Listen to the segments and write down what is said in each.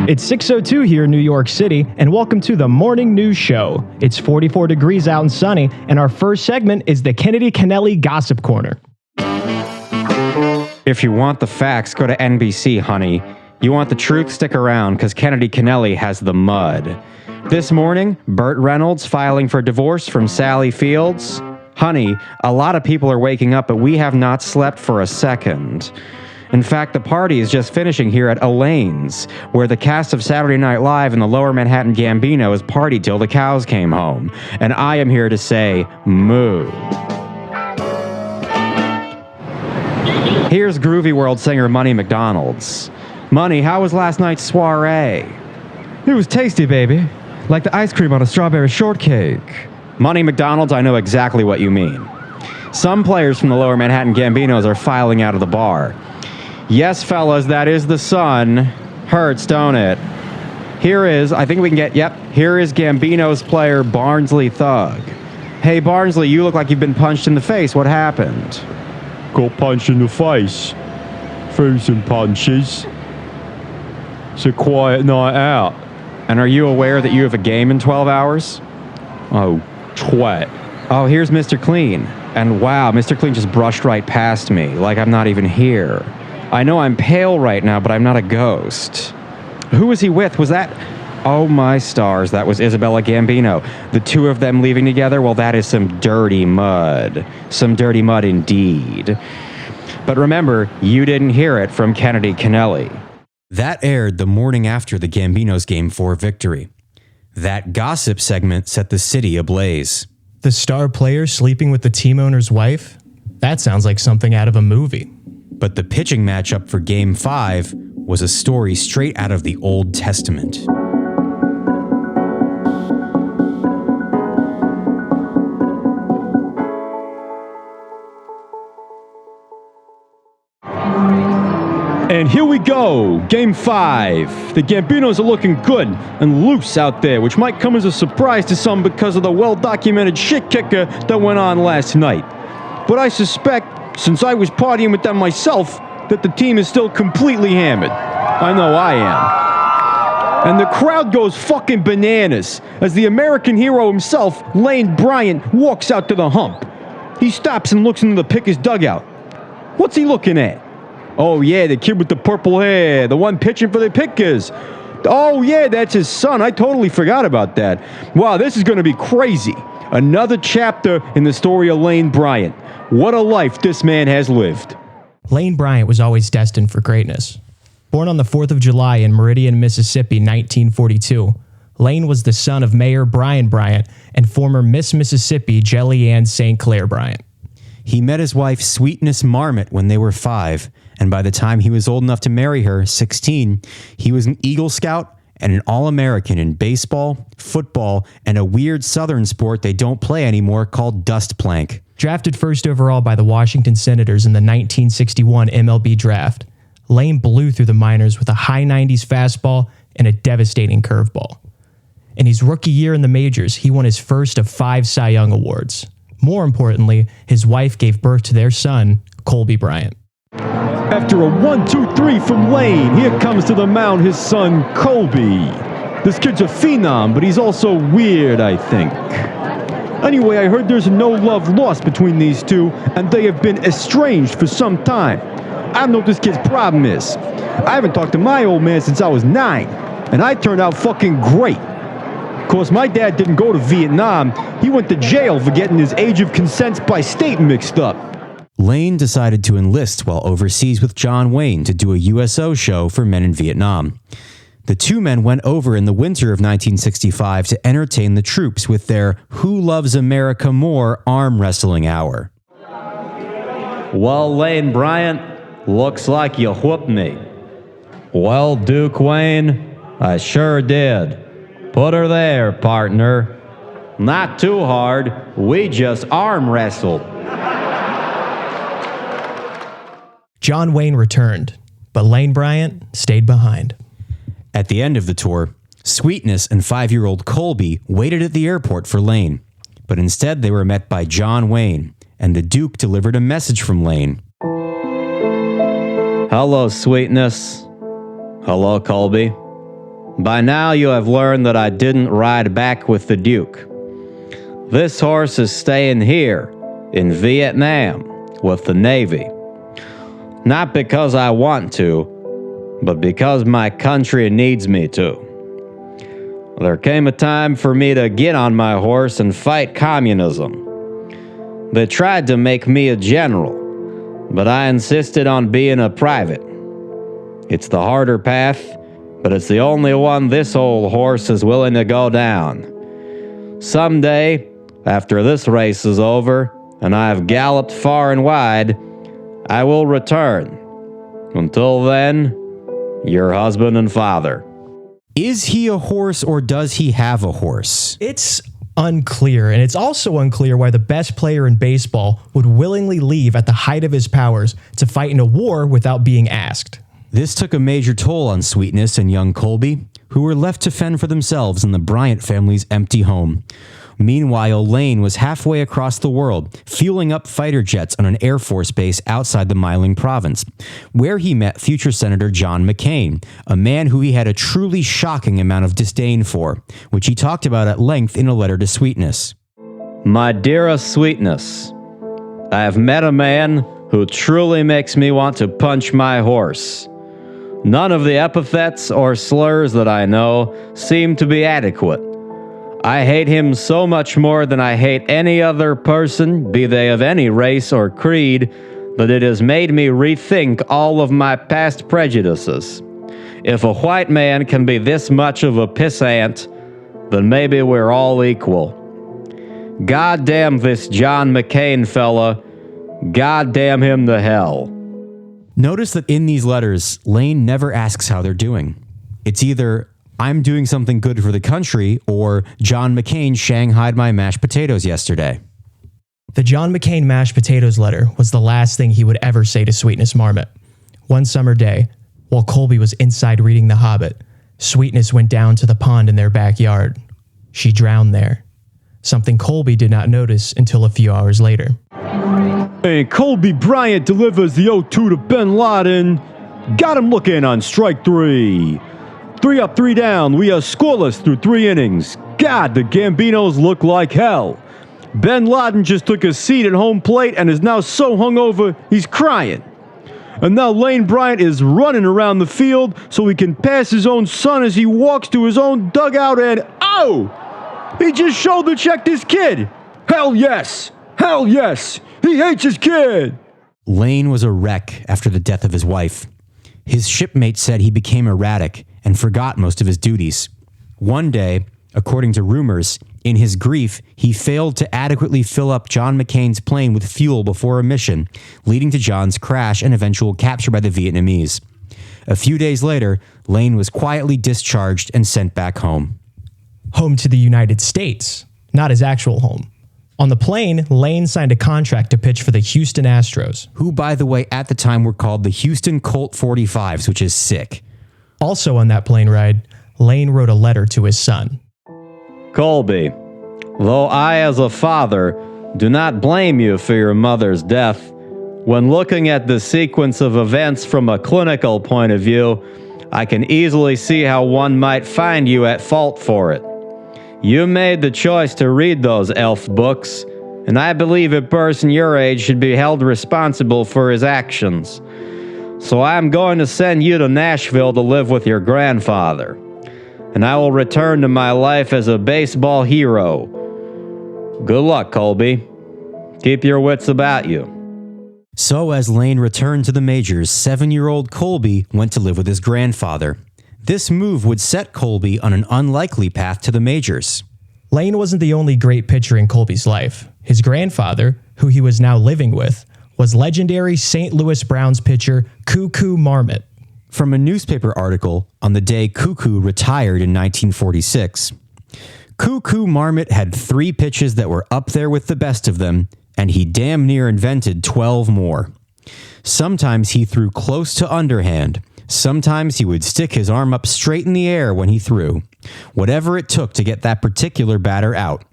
It's 6:02 here in New York City, and welcome to the Morning News Show. It's 44 degrees out and sunny, and our first segment is the Kennedy Kennelly Gossip Corner. If you want the facts, go to NBC, honey. You want the truth, stick around, because Kennedy Kennelly has the mud. This morning, Burt Reynolds filing for divorce from Sally Fields. Honey, a lot of people are waking up, but we have not slept for a second. In fact, the party is just finishing here at Elaine's, where the cast of Saturday Night Live and the Lower Manhattan Gambino has partied till the cows came home. And I am here to say, moo. Here's Groovy World singer Money McDonald's. Money, how was last night's soiree? It was tasty, baby. Like the ice cream on a strawberry shortcake. Money McDonald's, I know exactly what you mean. Some players from the Lower Manhattan Gambinos are filing out of the bar. Yes, fellas, that is the sun. Hurts, don't it? Here is Gambino's player Barnsley Thug. Hey, Barnsley, you look like you've been punched in the face. What happened? Got punched in the face. Threw some punches. It's a quiet night out. And are you aware that you have a game in 12 hours? Oh, twat. Oh, here's Mr. Clean. And wow, Mr. Clean just brushed right past me, like I'm not even here. I know I'm pale right now, but I'm not a ghost. Who was he with? Was that... Oh my stars, that was Isabella Gambino. The two of them leaving together? Well, that is some dirty mud. Some dirty mud indeed. But remember, you didn't hear it from Kennedy Kennelly. That aired the morning after the Gambinos' Game 4 victory. That gossip segment set the city ablaze. The star player sleeping with the team owner's wife? That sounds like something out of a movie. But the pitching matchup for Game 5 was a story straight out of the Old Testament. And here we go, Game 5. The Gambinos are looking good and loose out there, which might come as a surprise to some because of the well-documented shit kicker that went on last night. But I suspect, since I was partying with them myself, that the team is still completely hammered. I know I am. And the crowd goes fucking bananas as the American hero himself, Lane Bryant, walks out to the hump. He stops and looks into the pitcher's dugout. What's he looking at? Oh yeah, the kid with the purple hair, the one pitching for the Pickers. Oh yeah, that's his son. I totally forgot about that. Wow, this is going to be crazy. Another chapter in the story of Lane Bryant. What a life this man has lived. Lane Bryant was always destined for greatness. Born on the 4th of July in Meridian, Mississippi, 1942, Lane was the son of Mayor Brian Bryant and former Miss Mississippi Jelly Ann St. Clair Bryant. He met his wife Sweetness Marmot when they were 5, and by the time he was old enough to marry her, 16, he was an Eagle Scout and an All-American in baseball, football, and a weird southern sport they don't play anymore called dust plank. Drafted first overall by the Washington Senators in the 1961 MLB draft, Lane blew through the minors with a high 90s fastball and a devastating curveball. In his rookie year in the majors, he won his first of 5 Cy Young Awards. More importantly, his wife gave birth to their son, Colby Bryant. After a 1-2-3 from Lane, here comes to the mound his son, Colby. This kid's a phenom, but he's also weird, I think. Anyway, I heard there's no love lost between these two, and they have been estranged for some time. I don't know what this kid's problem is. I haven't talked to my old man since I was 9, and I turned out fucking great. Of course, my dad didn't go to Vietnam. He went to jail for getting his age of consent by state mixed up. Lane decided to enlist while overseas with John Wayne to do a USO show for men in Vietnam. The two men went over in the winter of 1965 to entertain the troops with their Who Loves America More arm wrestling hour. Well, Lane Bryant, looks like you whooped me. Well, Duke Wayne, I sure did. Put her there, partner. Not too hard. We just arm wrestled. John Wayne returned, but Lane Bryant stayed behind. At the end of the tour, Sweetness and 5-year-old Colby waited at the airport for Lane, but instead they were met by John Wayne, and the Duke delivered a message from Lane. Hello, Sweetness. Hello, Colby. By now you have learned that I didn't ride back with the Duke. This horse is staying here, in Vietnam, with the Navy. Not because I want to, but because my country needs me to. There came a time for me to get on my horse and fight communism. They tried to make me a general, but I insisted on being a private. It's the harder path, but it's the only one this old horse is willing to go down. Someday, after this race is over, and I have galloped far and wide, I will return. Until then, your husband and father. Is he a horse or does he have a horse? It's unclear, and it's also unclear why the best player in baseball would willingly leave at the height of his powers to fight in a war without being asked. This took a major toll on Sweetness and young Colby, who were left to fend for themselves in the Bryant family's empty home. Meanwhile, Lane was halfway across the world, fueling up fighter jets on an Air Force base outside the Miling province, where he met future Senator John McCain, a man who he had a truly shocking amount of disdain for, which he talked about at length in a letter to Sweetness. My dearest Sweetness, I have met a man who truly makes me want to punch my horse. None of the epithets or slurs that I know seem to be adequate. I hate him so much more than I hate any other person, be they of any race or creed, that it has made me rethink all of my past prejudices. If a white man can be this much of a pissant, then maybe we're all equal. God damn this John McCain fella. God damn him to hell. Notice that in these letters, Lane never asks how they're doing. It's either, I'm doing something good for the country, or John McCain shanghaied my mashed potatoes yesterday. The John McCain mashed potatoes letter was the last thing he would ever say to Sweetness Marmot. One summer day, while Colby was inside reading The Hobbit, Sweetness went down to the pond in their backyard. She drowned there, something Colby did not notice until a few hours later. And Colby Bryant delivers the 0-2 to Ben Laden. Got him looking on strike three. 3 up, 3 down. We are scoreless through 3 innings. God, the Gambinos look like hell. Ben Laden just took a seat at home plate and is now so hungover he's crying. And now Lane Bryant is running around the field so he can pass his own son as he walks to his own dugout and oh! He just shoulder checked his kid. Hell yes! Hell yes! He hates his kid! Lane was a wreck after the death of his wife. His shipmate said he became erratic and forgot most of his duties. One day, according to rumors, in his grief, he failed to adequately fill up John McCain's plane with fuel before a mission, leading to John's crash and eventual capture by the Vietnamese. A few days later, Lane was quietly discharged and sent back home. Home to the United States, not his actual home. On the plane, Lane signed a contract to pitch for the Houston Astros, Who, by the way, at the time were called the Houston Colt 45s, which is sick. Also on that plane ride, Lane wrote a letter to his son. Colby, though I as a father do not blame you for your mother's death, when looking at the sequence of events from a clinical point of view, I can easily see how one might find you at fault for it. You made the choice to read those elf books, and I believe a person your age should be held responsible for his actions. So I'm going to send you to Nashville to live with your grandfather, and I will return to my life as a baseball hero. Good luck, Colby. Keep your wits about you. So as Lane returned to the majors, 7-year-old Colby went to live with his grandfather. This move would set Colby on an unlikely path to the majors. Lane wasn't the only great pitcher in Colby's life. His grandfather, who he was now living with, was legendary St. Louis Browns pitcher Cuckoo Marmot. From a newspaper article on the day Cuckoo retired in 1946, Cuckoo Marmot had 3 pitches that were up there with the best of them, and he damn near invented 12 more. Sometimes he threw close to underhand. Sometimes he would stick his arm up straight in the air when he threw, whatever it took to get that particular batter out.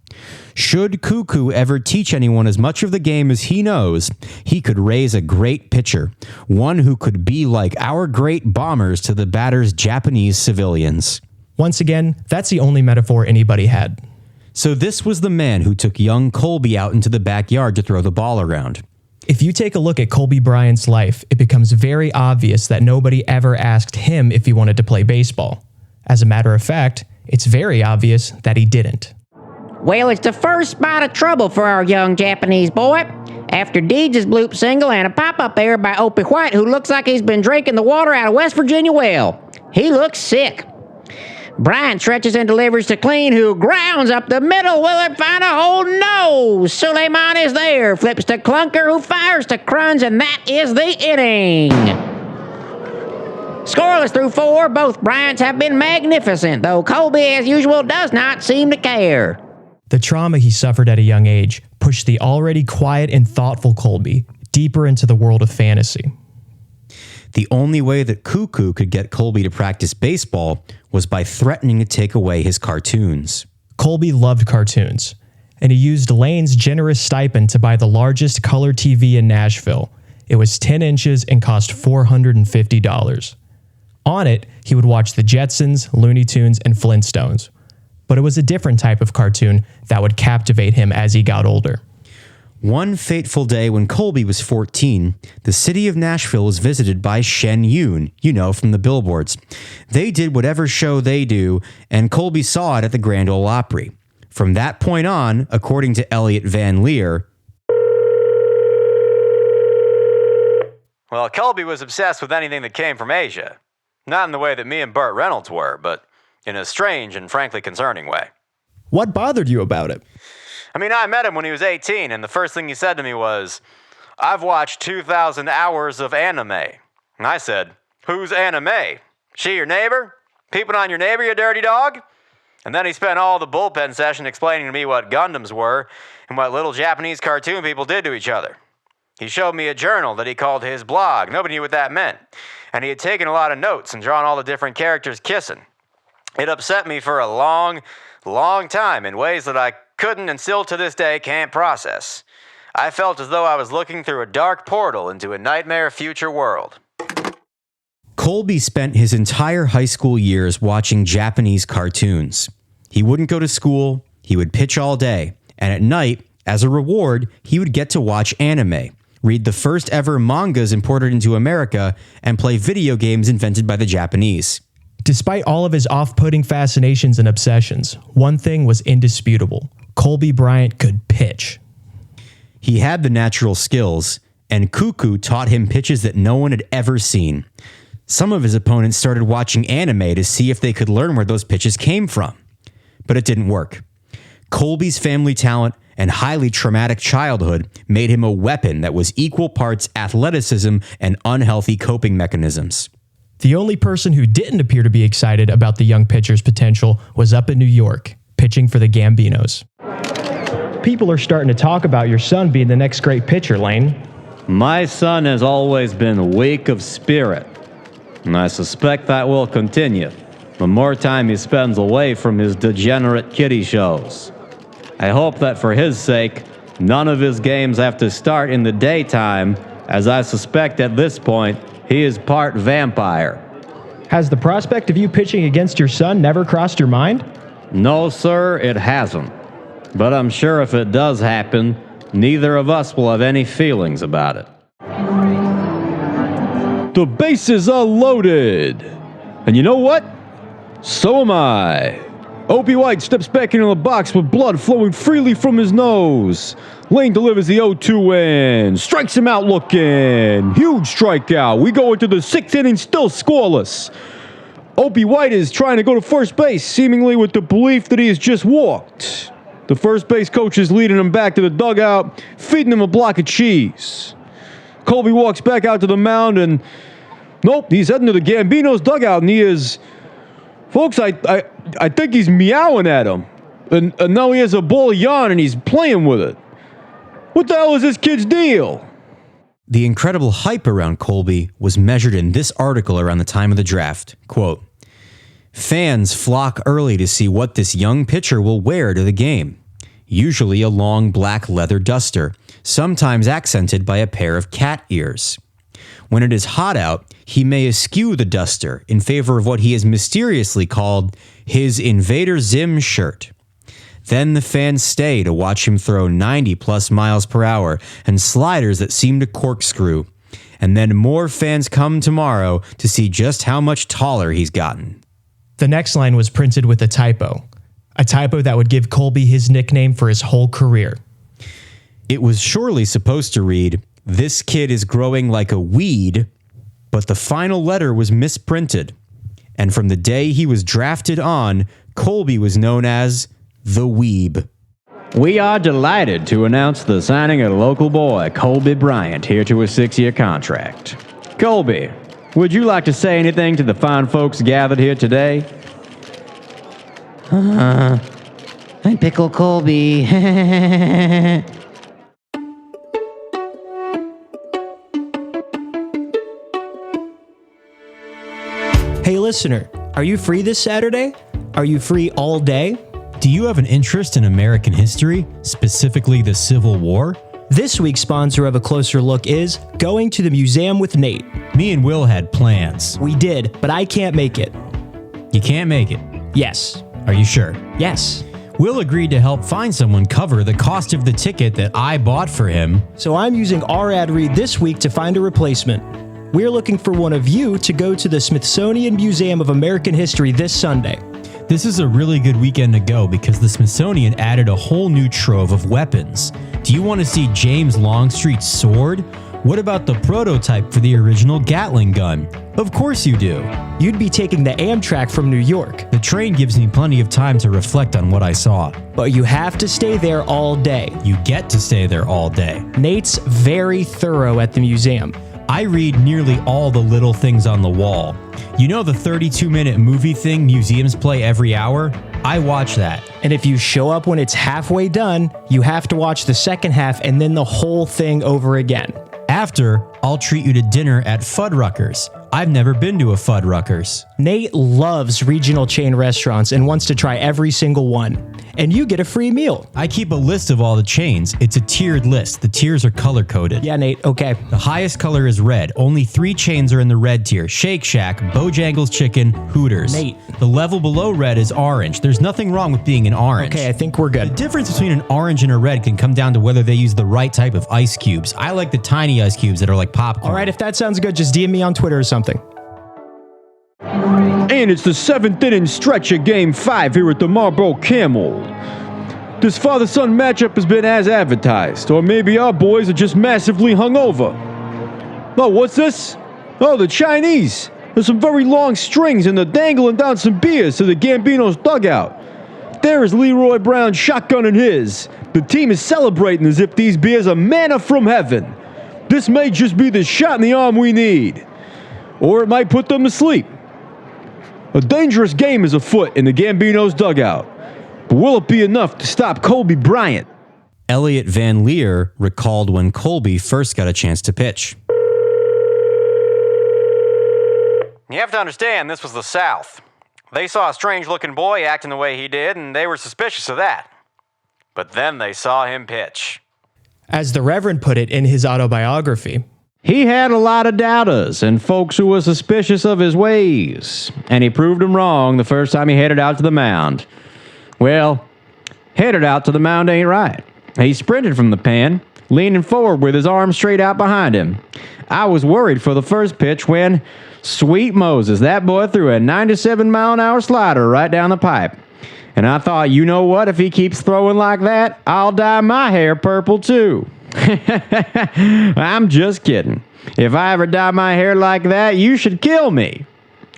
Should Cuckoo ever teach anyone as much of the game as he knows, he could raise a great pitcher, one who could be like our great bombers to the batter's Japanese civilians. Once again, that's the only metaphor anybody had. So this was the man who took young Colby out into the backyard to throw the ball around. If you take a look at Colby Bryant's life, it becomes very obvious that nobody ever asked him if he wanted to play baseball. As a matter of fact, it's very obvious that he didn't. Well, it's the first spot of trouble for our young Japanese boy. After Deeds' bloop single and a pop-up error by Opie White, who looks like he's been drinking the water out of West Virginia well. He looks sick. Bryant stretches and delivers to Clean, who grounds up the middle. Will it find a hole? No! Suleiman is there. Flips to Clunker, who fires to Cruns, and that is the inning. Scoreless through 4. Both Bryants have been magnificent, though Colby, as usual, does not seem to care. The trauma he suffered at a young age pushed the already quiet and thoughtful Colby deeper into the world of fantasy. The only way that Cuckoo could get Colby to practice baseball was by threatening to take away his cartoons. Colby loved cartoons, and he used Lane's generous stipend to buy the largest color TV in Nashville. It was 10 inches and cost $450. On it, he would watch the Jetsons, Looney Tunes, and Flintstones. But it was a different type of cartoon that would captivate him as he got older. One fateful day when Colby was 14, the city of Nashville was visited by Shen Yun, from the billboards. They did whatever show they do, and Colby saw it at the Grand Ole Opry. From that point on, according to Elliot Van Leer, Well, Colby was obsessed with anything that came from Asia. Not in the way that me and Burt Reynolds were, but in a strange and frankly concerning way. What bothered you about it? I mean, I met him when he was 18, and the first thing he said to me was, "I've watched 2,000 hours of anime." And I said, "Who's anime? She your neighbor? Peeping on your neighbor, you dirty dog?" And then he spent all the bullpen session explaining to me what Gundams were and what little Japanese cartoon people did to each other. He showed me a journal that he called his blog. Nobody knew what that meant. And he had taken a lot of notes and drawn all the different characters kissing. It upset me for a long, long time in ways that I couldn't and still to this day can't process. I felt as though I was looking through a dark portal into a nightmare future world. Colby spent his entire high school years watching Japanese cartoons. He wouldn't go to school, he would pitch all day, and at night, as a reward, he would get to watch anime, read the first ever mangas imported into America, and play video games invented by the Japanese. Despite all of his off-putting fascinations and obsessions, one thing was indisputable. Colby Bryant could pitch. He had the natural skills, and Cuckoo taught him pitches that no one had ever seen. Some of his opponents started watching anime to see if they could learn where those pitches came from. But it didn't work. Colby's family talent and highly traumatic childhood made him a weapon that was equal parts athleticism and unhealthy coping mechanisms. The only person who didn't appear to be excited about the young pitcher's potential was up in New York, pitching for the Gambinos. People are starting to talk about your son being the next great pitcher, Lane. My son has always been weak of spirit, and I suspect that will continue the more time he spends away from his degenerate kiddie shows. I hope that for his sake, none of his games have to start in the daytime, as I suspect at this point, he is part vampire. Has the prospect of you pitching against your son never crossed your mind? No, sir, it hasn't. But I'm sure if it does happen, neither of us will have any feelings about it. The bases are loaded. And you know what? So am I. Opie White steps back into the box with blood flowing freely from his nose. Lane delivers the 0-2 in. Strikes him out looking. Huge strikeout. We go into the 6th inning still scoreless. Opie White is trying to go to first base, seemingly with the belief that he has just walked. The first base coach is leading him back to the dugout, feeding him a block of cheese. Colby walks back out to the mound and nope, he's heading to the Gambino's dugout and he is... Folks, I think he's meowing at him. And now he has a ball of yarn and he's playing with it. What the hell is this kid's deal? The incredible hype around Colby was measured in this article around the time of the draft. Quote, "Fans flock early to see what this young pitcher will wear to the game. Usually a long black leather duster, sometimes accented by a pair of cat ears. When it is hot out, he may eschew the duster in favor of what he has mysteriously called his Invader Zim shirt. Then the fans stay to watch him throw 90-plus miles per hour and sliders that seem to corkscrew. And then more fans come tomorrow to see just how much taller he's gotten. The next line was printed with a typo that would give Colby his nickname for his whole career. It was surely supposed to read, "This kid is growing like a weed," but the final letter was misprinted. And from the day he was drafted on, Colby was known as the Weeb. We are delighted to announce the signing of local boy Colby Bryant here to a 6-year contract. Colby, would you like to say anything to the fine folks gathered here today? I'm Pickle Colby. Hey listener, are you free this Saturday? Are you free all day? Do you have an interest in American history, specifically the Civil War? This week's sponsor of A Closer Look is Going to the Museum with Nate. Me and Will had plans. We did, but I can't make it. You can't make it. Yes. Are you sure? Yes. Will agreed to help find someone cover the cost of the ticket that I bought for him. So I'm using our ad read this week to find a replacement. We're looking for one of you to go to the Smithsonian Museum of American History this Sunday. This is a really good weekend to go because the Smithsonian added a whole new trove of weapons. Do you want to see James Longstreet's sword? What about the prototype for the original Gatling gun? Of course you do. You'd be taking the Amtrak from New York. The train gives me plenty of time to reflect on what I saw. But you have to stay there all day. You get to stay there all day. Nate's very thorough at the museum. I read nearly all the little things on the wall. You know the 32-minute movie thing museums play every hour? I watch that. And if you show up when it's halfway done, you have to watch the second half and then the whole thing over again. After, I'll treat you to dinner at Fuddruckers. I've never been to a Fuddruckers. Nate loves regional chain restaurants and wants to try every single one. And you get a free meal. I keep a list of all the chains. It's a tiered list. The tiers are color-coded. Yeah, Nate, okay. The highest color is red. Only 3 chains are in the red tier. Shake Shack, Bojangles Chicken, Hooters. Nate. The level below red is orange. There's nothing wrong with being an orange. Okay, I think we're The good. difference between an orange and a red can come down to whether they use the right type of ice cubes. I like the tiny ice cubes that are like popcorn. All right, if that sounds good, just DM me on Twitter or something. And it's the 7th inning stretch of Game 5 here at the Marlboro Camel. This father-son matchup has been as advertised, or maybe our boys are just massively hungover. Oh, what's this? Oh, the Chinese. There's some very long strings and they're dangling down some beers to the Gambino's dugout. There is Leroy Brown shotgunning his. The team is celebrating as if these beers are manna from heaven. This may just be the shot in the arm we need. Or it might put them to sleep. A dangerous game is afoot in the Gambino's dugout. But will it be enough to stop Colby Bryant? Elliot Van Leer recalled when Colby first got a chance to pitch. You have to understand, this was the South. They saw a strange-looking boy acting the way he did, and they were suspicious of that. But then they saw him pitch. As the Reverend put it in his autobiography, He had a lot of doubters and folks who were suspicious of his ways, and he proved them wrong the first time he headed out to the mound. Well, headed out to the mound ain't right. He sprinted from the pen, leaning forward with his arms straight out behind him. I was worried for the first pitch when, sweet Moses, that boy threw a 97-mile-an-hour slider right down the pipe. And I thought, you know what, if he keeps throwing like that, I'll dye my hair purple too. I'm just kidding. If I ever dye my hair like that, you should kill me.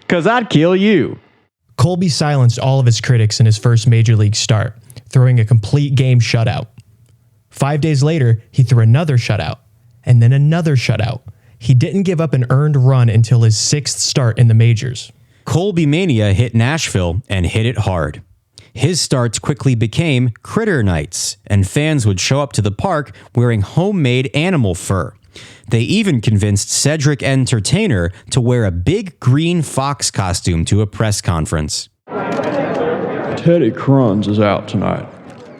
'Cause I'd kill you. Colby silenced all of his critics in his first major league start, throwing a complete game shutout. 5 days later, he threw another shutout, and then another shutout. He didn't give up an earned run until his 6th start in the majors. Colby Mania hit Nashville and hit it hard. His starts quickly became Critter Nights, and fans would show up to the park wearing homemade animal fur. They even convinced Cedric Entertainer to wear a big green fox costume to a press conference. Teddy Kruns is out tonight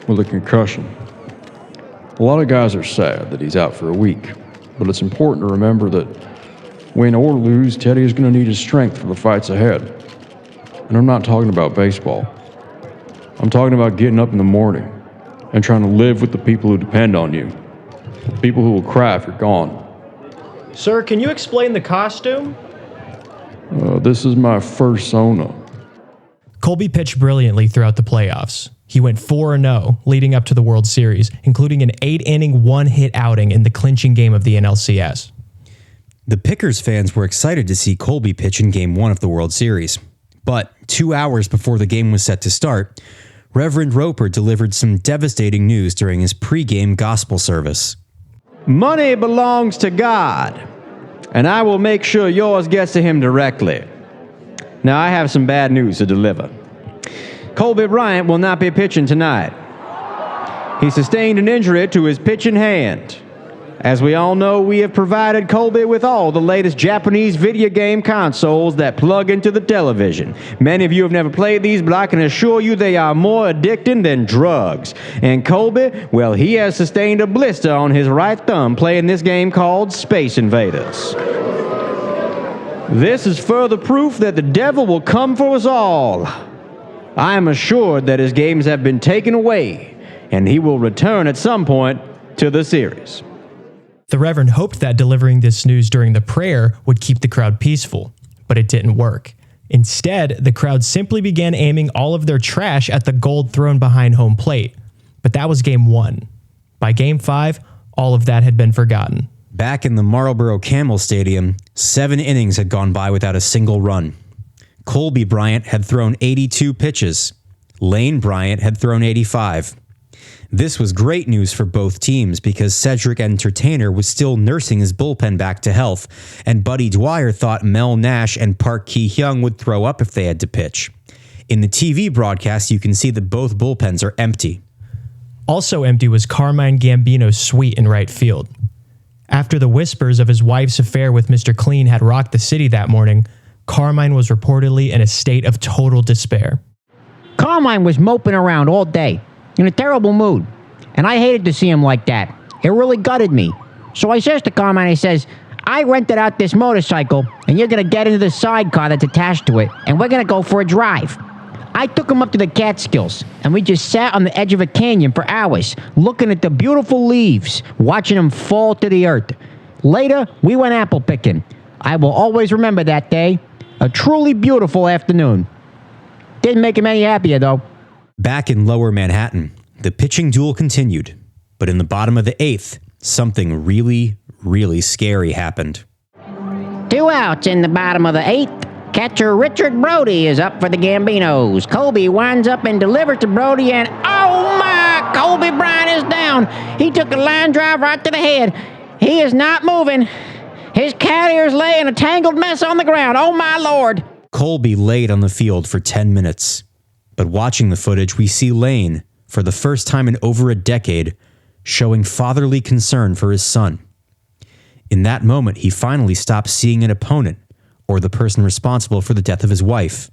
with a concussion. A lot of guys are sad that he's out for a week, but it's important to remember that Win or lose, Teddy is going to need his strength for the fights ahead. And I'm not talking about baseball. I'm talking about getting up in the morning and trying to live with the people who depend on you. The people who will cry if you're gone. Sir, can you explain the costume? This is my first Sona. Colby pitched brilliantly throughout the playoffs. He went 4-0 leading up to the World Series, including an 8-inning, one-hit outing in the clinching game of the NLCS. The Pickers fans were excited to see Colby pitch in Game 1 of the World Series. But 2 hours before the game was set to start, Reverend Roper delivered some devastating news during his pregame gospel service. Money belongs to God, and I will make sure yours gets to him directly. Now, I have some bad news to deliver. Colby Bryant will not be pitching tonight. He sustained an injury to his pitching hand. As we all know, we have provided Colby with all the latest Japanese video game consoles that plug into the television. Many of you have never played these, but I can assure you they are more addicting than drugs. And Colby, well, he has sustained a blister on his right thumb playing this game called Space Invaders. This is further proof that the devil will come for us all. I am assured that his games have been taken away, and he will return at some point to the series. The Reverend hoped that delivering this news during the prayer would keep the crowd peaceful, but it didn't work. Instead, the crowd simply began aiming all of their trash at the gold thrown behind home plate. But that was Game 1. By Game 5, all of that had been forgotten. Back in the Marlboro Camel Stadium, 7 innings had gone by without a single run. Colby Bryant had thrown 82 pitches. Lane Bryant had thrown 85. This was great news for both teams because Cedric Entertainer was still nursing his bullpen back to health, and Buddy Dwyer thought Mel Nash and Park Ki-hyung would throw up if they had to pitch. In the TV broadcast, you can see that both bullpens are empty. Also empty was Carmine Gambino's suite in right field. After the whispers of his wife's affair with Mr. Clean had rocked the city that morning, Carmine was reportedly in a state of total despair. Carmine was moping around all day, in a terrible mood, and I hated to see him like that. It really gutted me. So I says to Carmine, I says, I rented out this motorcycle, and you're going to get into the sidecar that's attached to it, and we're going to go for a drive. I took him up to the Catskills, and we just sat on the edge of a canyon for hours, looking at the beautiful leaves, watching them fall to the earth. Later, we went apple picking. I will always remember that day. A truly beautiful afternoon. Didn't make him any happier, though. Back in Lower Manhattan, the pitching duel continued, but in the bottom of the 8th, something really, really scary happened. 2 outs in the bottom of the 8th. Catcher Richard Brody is up for the Gambinos. Colby winds up and delivers to Brody, and oh my! Colby Bryant is down. He took a line drive right to the head. He is not moving. His carrier is laying a tangled mess on the ground. Oh my Lord! Colby laid on the field for 10 minutes. But watching the footage, we see Lane, for the first time in over a decade, showing fatherly concern for his son. In that moment, he finally stops seeing an opponent or the person responsible for the death of his wife.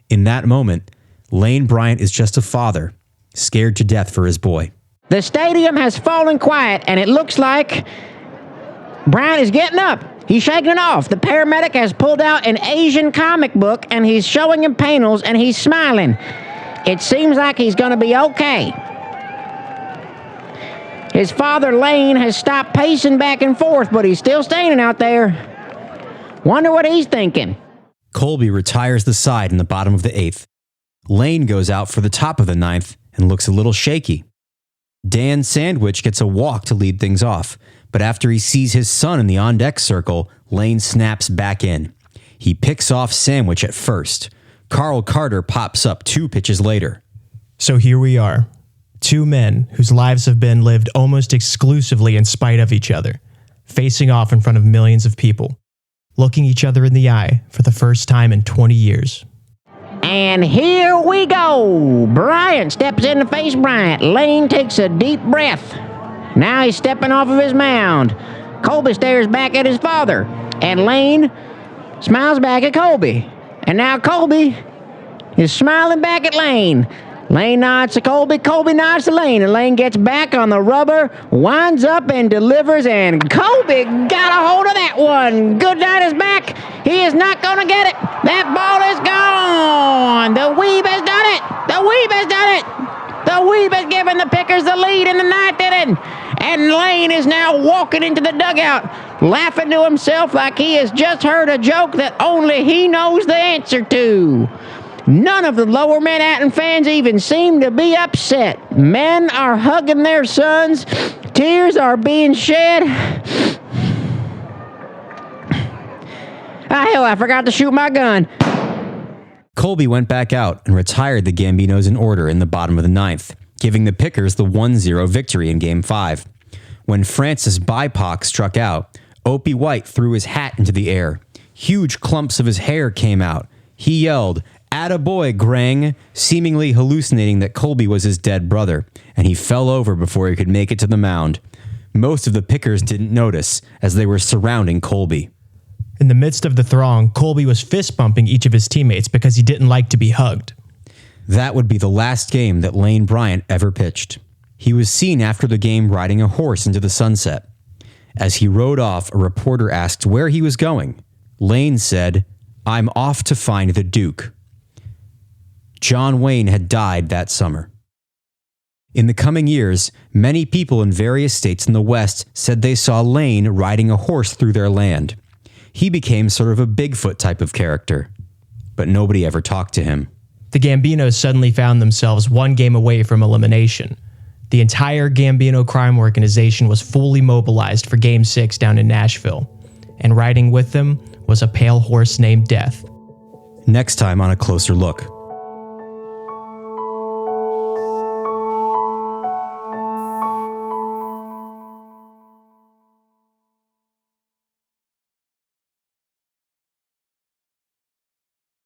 In that moment, Lane Bryant is just a father, scared to death for his boy. The stadium has fallen quiet, and it looks like Bryant is getting up. He's shaking it off. The paramedic has pulled out an Asian comic book, and he's showing him panels, and he's smiling. It seems like he's going to be okay. His father, Lane, has stopped pacing back and forth, but he's still standing out there. Wonder what he's thinking. Colby retires the side in the bottom of the 8th. Lane goes out for the top of the 9th and looks a little shaky. Dan Sandwich gets a walk to lead things off, but after he sees his son in the on-deck circle, Lane snaps back in. He picks off Sandwich at first. Carl Carter pops up 2 pitches later. So here we are, 2 men whose lives have been lived almost exclusively in spite of each other, facing off in front of millions of people, looking each other in the eye for the first time in 20 years. And here we go. Bryant steps in to face Bryant. Lane takes a deep breath. Now he's stepping off of his mound. Colby stares back at his father, and Lane smiles back at Colby. And now Colby is smiling back at Lane. Lane nods to Colby, Colby nods to Lane, and Lane gets back on the rubber, winds up and delivers, and Colby got a hold of that one. Goodnight is back. He is not going to get it. That ball is gone. The Weeb has done it. The Weeb has done it. The Weeb has given the Pickers the lead in the ninth inning. And Lane is now walking into the dugout, laughing to himself like he has just heard a joke that only he knows the answer to. None of the Lower Manhattan fans even seem to be upset. Men are hugging their sons. Tears are being shed. Hell, I forgot to shoot my gun. Colby went back out and retired the Gambinos in order in the bottom of the ninth, giving the Pickers the 1-0 victory in Game 5. When Francis Bipoc struck out, Opie White threw his hat into the air. Huge clumps of his hair came out. He yelled, "Attaboy, Grang," seemingly hallucinating that Colby was his dead brother, and he fell over before he could make it to the mound. Most of the Pickers didn't notice, as they were surrounding Colby. In the midst of the throng, Colby was fist bumping each of his teammates because he didn't like to be hugged. That would be the last game that Lane Bryant ever pitched. He was seen after the game riding a horse into the sunset. As he rode off, a reporter asked where he was going. Lane said, "I'm off to find the Duke." John Wayne had died that summer. In the coming years, many people in various states in the West said they saw Lane riding a horse through their land. He became sort of a Bigfoot type of character, but nobody ever talked to him. The Gambinos suddenly found themselves one game away from elimination. The entire Gambino crime organization was fully mobilized for Game 6 down in Nashville, and riding with them was a pale horse named Death. Next time on A Closer Look.